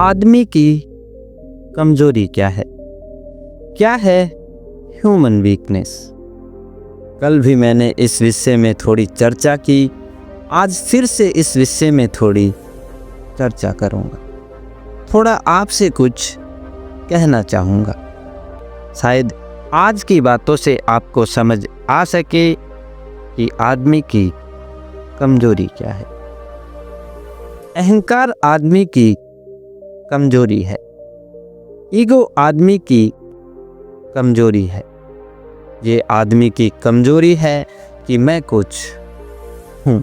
आदमी की कमजोरी क्या है? क्या है ह्यूमन वीकनेस? कल भी मैंने इस विषय में थोड़ी चर्चा की, आज फिर से इस विषय में थोड़ी चर्चा करूंगा। थोड़ा आपसे कुछ कहना चाहूँगा। शायद आज की बातों से आपको समझ आ सके कि आदमी की कमजोरी क्या है। अहंकार आदमी की कमजोरी है। ईगो आदमी की कमजोरी है। ये आदमी की कमजोरी है कि मैं कुछ हूँ,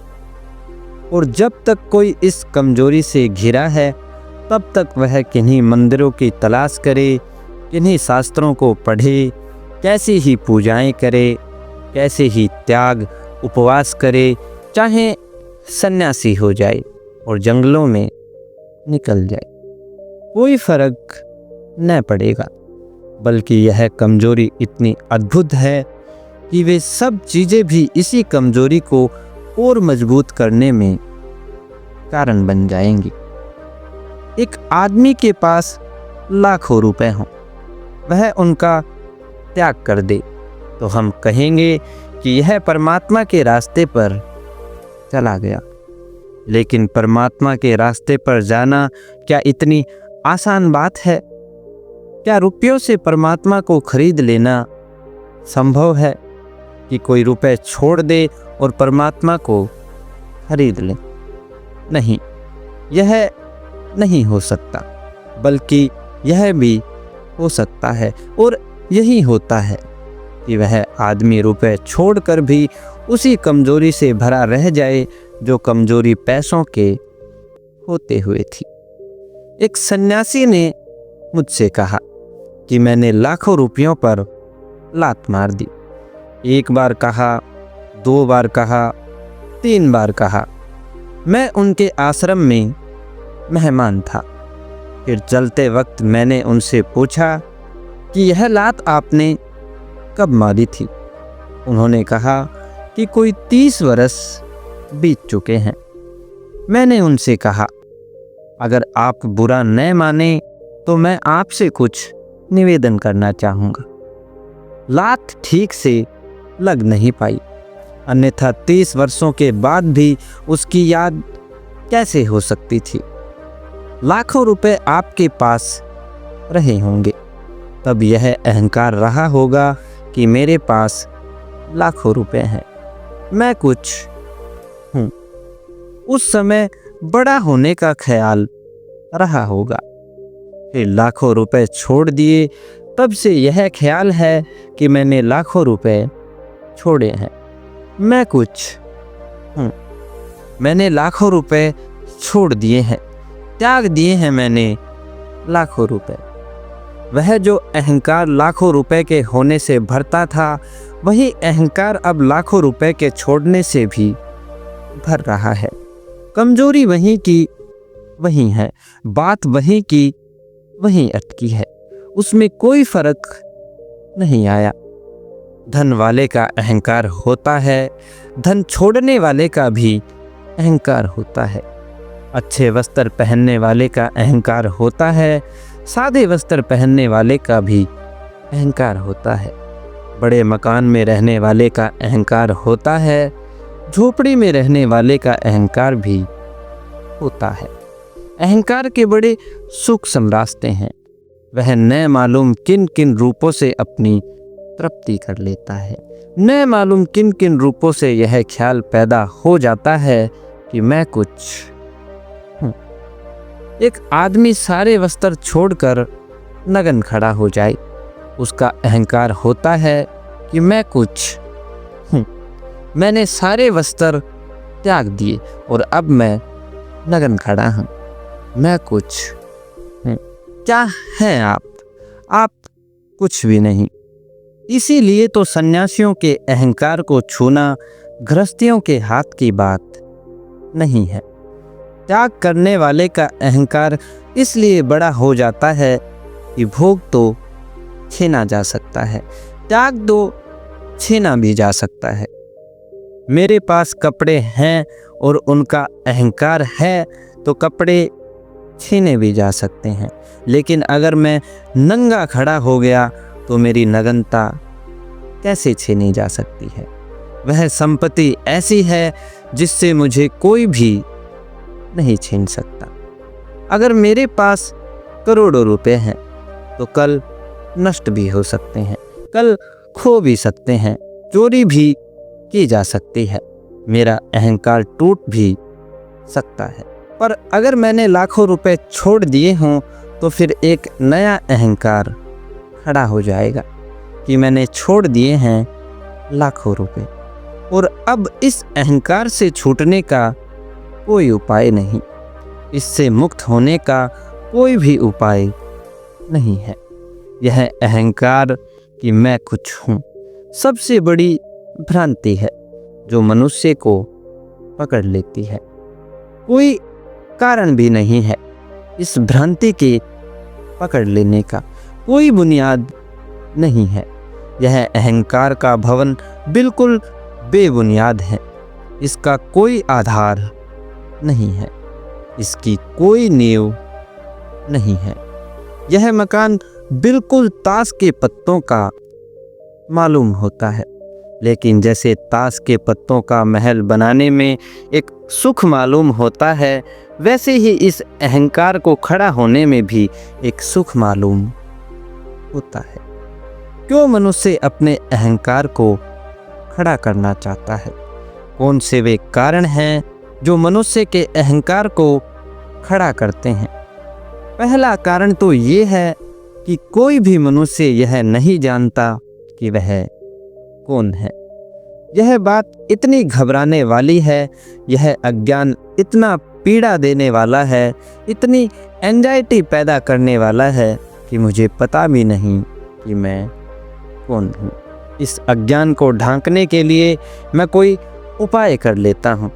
और जब तक कोई इस कमजोरी से घिरा है तब तक वह किन्हीं मंदिरों की तलाश करे, किन्हीं शास्त्रों को पढ़े, कैसी ही पूजाएं करे, कैसे ही त्याग उपवास करे, चाहे सन्यासी हो जाए और जंगलों में निकल जाए, कोई फर्क न पड़ेगा। बल्कि यह कमजोरी इतनी अद्भुत है कि वे सब चीज़ें भी इसी कमजोरी को और मजबूत करने में कारण बन जाएंगी। एक आदमी के पास लाखों रुपए हों, वह उनका त्याग कर दे तो हम कहेंगे कि यह परमात्मा के रास्ते पर चला गया। लेकिन परमात्मा के रास्ते पर जाना क्या इतनी आसान बात है? क्या रुपयों से परमात्मा को खरीद लेना संभव है कि कोई रुपए छोड़ दे और परमात्मा को खरीद ले? नहीं, यह नहीं हो सकता। बल्कि यह भी हो सकता है, और यही होता है कि वह आदमी रुपए छोड़कर भी उसी कमजोरी से भरा रह जाए जो कमजोरी पैसों के होते हुए थी। एक सन्यासी ने मुझसे कहा कि मैंने लाखों रुपयों पर लात मार दी। एक बार कहा, 2 बार कहा, 3 बार कहा। मैं उनके आश्रम में मेहमान था। फिर चलते वक्त मैंने उनसे पूछा कि यह लात आपने कब मारी थी? उन्होंने कहा कि कोई 30 वर्ष बीत चुके हैं। मैंने उनसे कहा, अगर आप बुरा न माने तो मैं आपसे कुछ निवेदन करना चाहूँगा। लात ठीक से लग नहीं पाई, अन्यथा 30 वर्षों के बाद भी उसकी याद कैसे हो सकती थी? लाखों रुपए आपके पास रहे होंगे, तब यह अहंकार रहा होगा कि मेरे पास लाखों रुपए हैं, मैं कुछ हूँ। उस समय बड़ा होने का ख्याल रहा होगा। फिर लाखों रुपए छोड़ दिए, तब से यह ख्याल है कि मैंने लाखों रुपए छोड़े हैं, मैं कुछ हूँ। मैंने लाखों रुपए छोड़ दिए हैं, त्याग दिए हैं मैंने लाखों रुपए। वह जो अहंकार लाखों रुपए के होने से भरता था, वही अहंकार अब लाखों रुपए के छोड़ने से भी भर रहा है। कमजोरी वहीं की वहीं है, बात वहीं की वहीं अटकी है, उसमें कोई फर्क नहीं आया। धन वाले का अहंकार होता है, धन छोड़ने वाले का भी अहंकार होता है। अच्छे वस्त्र पहनने वाले का अहंकार होता है, सादे वस्त्र पहनने वाले का भी अहंकार होता है। बड़े मकान में रहने वाले का अहंकार होता है, झोपड़ी में रहने वाले का अहंकार भी होता है। अहंकार के बड़े सूक्ष्म रास्ते हैं। वह न मालूम किन किन रूपों से अपनी तृप्ति कर लेता है। न मालूम किन किन रूपों से यह ख्याल पैदा हो जाता है कि मैं कुछ हूँ। एक आदमी सारे वस्त्र छोड़कर नग्न खड़ा हो जाए, उसका अहंकार होता है कि मैं कुछ हूँ। मैंने सारे वस्त्र त्याग दिए और अब मैं नग्न खड़ा हूँ, मैं कुछ हूँ। क्या हैं आप कुछ भी नहीं। इसीलिए तो सन्यासियों के अहंकार को छूना गृहस्थियों के हाथ की बात नहीं है। त्याग करने वाले का अहंकार इसलिए बड़ा हो जाता है कि भोग तो छीना जा सकता है, त्याग तो छीना भी जा सकता है। मेरे पास कपड़े हैं और उनका अहंकार है तो कपड़े छीने भी जा सकते हैं, लेकिन अगर मैं नंगा खड़ा हो गया तो मेरी नग्नता कैसे छीनी जा सकती है। वह संपत्ति ऐसी है जिससे मुझे कोई भी नहीं छीन सकता। अगर मेरे पास करोड़ों रुपए हैं तो कल नष्ट भी हो सकते हैं, कल खो भी सकते हैं, चोरी भी की जा सकती है, मेरा अहंकार टूट भी सकता है। पर अगर मैंने लाखों रुपए छोड़ दिए हों तो फिर एक नया अहंकार खड़ा हो जाएगा कि मैंने छोड़ दिए हैं लाखों रुपए और अब इस अहंकार से छूटने का कोई उपाय नहीं, इससे मुक्त होने का कोई भी उपाय नहीं है। यह अहंकार कि मैं कुछ हूँ सबसे बड़ी भ्रांति है जो मनुष्य को पकड़ लेती है। कोई कारण भी नहीं है इस भ्रांति के पकड़ लेने का, कोई बुनियाद नहीं है। यह अहंकार का भवन बिल्कुल बेबुनियाद है, इसका कोई आधार नहीं है, इसकी कोई नींव नहीं है। यह मकान बिल्कुल ताश के पत्तों का मालूम होता है, लेकिन जैसे ताश के पत्तों का महल बनाने में एक सुख मालूम होता है, वैसे ही इस अहंकार को खड़ा होने में भी एक सुख मालूम होता है। क्यों मनुष्य अपने अहंकार को खड़ा करना चाहता है? कौन से वे कारण हैं जो मनुष्य के अहंकार को खड़ा करते हैं? पहला कारण तो ये है कि कोई भी मनुष्य यह नहीं जानता कि वह कौन है। यह बात इतनी घबराने वाली है, यह अज्ञान इतना पीड़ा देने वाला है, इतनी एंजाइटी पैदा करने वाला है कि मुझे पता भी नहीं कि मैं कौन हूँ। इस अज्ञान को ढांकने के लिए मैं कोई उपाय कर लेता हूँ,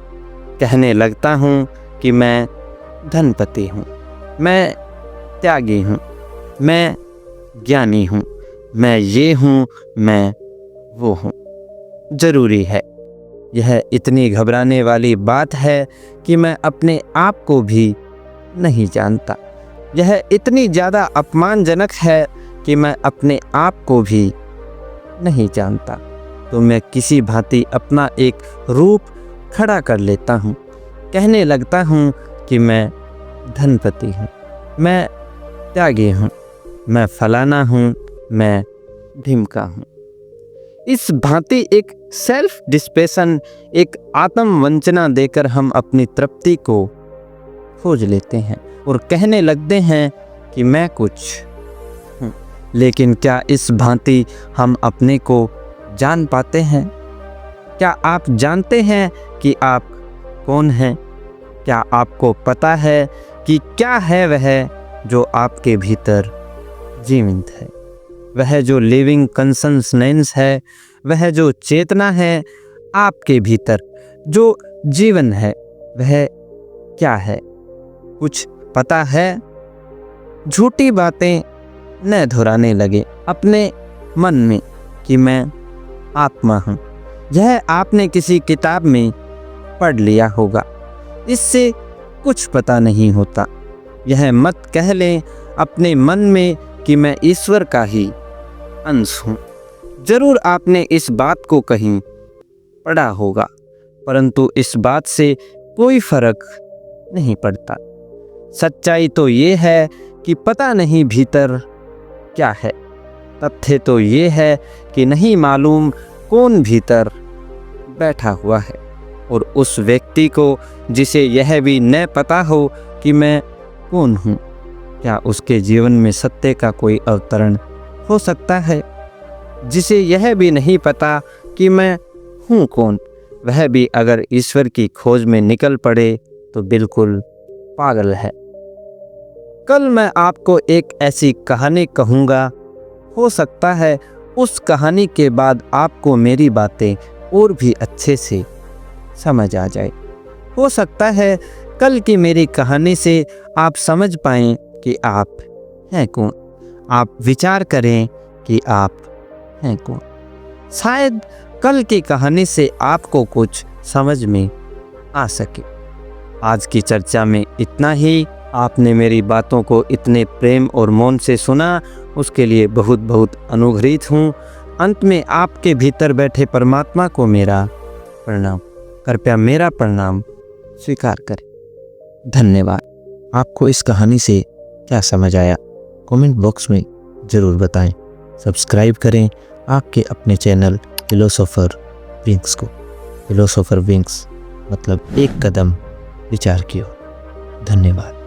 कहने लगता हूँ कि मैं धनपति हूँ, मैं त्यागी हूँ, मैं ज्ञानी हूँ, मैं ये हूँ, मैं वो हूँ। जरूरी है, यह इतनी घबराने वाली बात है कि मैं अपने आप को भी नहीं जानता। यह इतनी ज़्यादा अपमानजनक है कि मैं अपने आप को भी नहीं जानता। तो मैं किसी भांति अपना एक रूप खड़ा कर लेता हूँ, कहने लगता हूँ कि मैं धनपति हूँ, मैं त्यागी हूँ, मैं फलाना हूँ, मैं ढिमका हूँ। इस भांति एक सेल्फ डिस्पेशन, एक आत्मवंचना देकर हम अपनी तृप्ति को खोज लेते हैं और कहने लगते हैं कि मैं कुछ हूँ। लेकिन क्या इस भांति हम अपने को जान पाते हैं? क्या आप जानते हैं कि आप कौन हैं? क्या आपको पता है कि क्या है वह जो आपके भीतर जीवित है? वह जो लिविंग कंसंसनेंस है, वह जो चेतना है आपके भीतर, जो जीवन है, वह क्या है? कुछ पता है? झूठी बातें न दोहराने लगे अपने मन में कि मैं आत्मा हूँ। यह आपने किसी किताब में पढ़ लिया होगा, इससे कुछ पता नहीं होता। यह मत कह लें अपने मन में कि मैं ईश्वर का ही अंश हूँ। जरूर आपने इस बात को कहीं पढ़ा होगा, परंतु इस बात से कोई फर्क नहीं पड़ता। सच्चाई तो ये है कि पता नहीं भीतर क्या है। तथ्य तो ये है कि नहीं मालूम कौन भीतर बैठा हुआ है। और उस व्यक्ति को जिसे यह भी न पता हो कि मैं कौन हूँ, क्या उसके जीवन में सत्य का कोई अवतरण हो सकता है? जिसे यह भी नहीं पता कि मैं हूँ कौन, वह भी अगर ईश्वर की खोज में निकल पड़े तो बिल्कुल पागल है। कल मैं आपको एक ऐसी कहानी कहूँगा, हो सकता है उस कहानी के बाद आपको मेरी बातें और भी अच्छे से समझ आ जाए। हो सकता है कल की मेरी कहानी से आप समझ पाएं कि आप हैं कौन, आप विचार करें कि आप हैं कौन। शायद कल की कहानी से आपको कुछ समझ में आ सके। आज की चर्चा में इतना ही। आपने मेरी बातों को इतने प्रेम और मौन से सुना, उसके लिए बहुत बहुत अनुग्रहित हूँ। अंत में आपके भीतर बैठे परमात्मा को मेरा प्रणाम, कृपया मेरा प्रणाम स्वीकार करें। धन्यवाद। आपको इस कहानी से क्या समझ आया कमेंट बॉक्स में ज़रूर बताएं। सब्सक्राइब करें आपके अपने चैनल फिलोसोफर विंग्स को। फिलोसोफर विंग्स मतलब एक कदम विचार की ओर। धन्यवाद।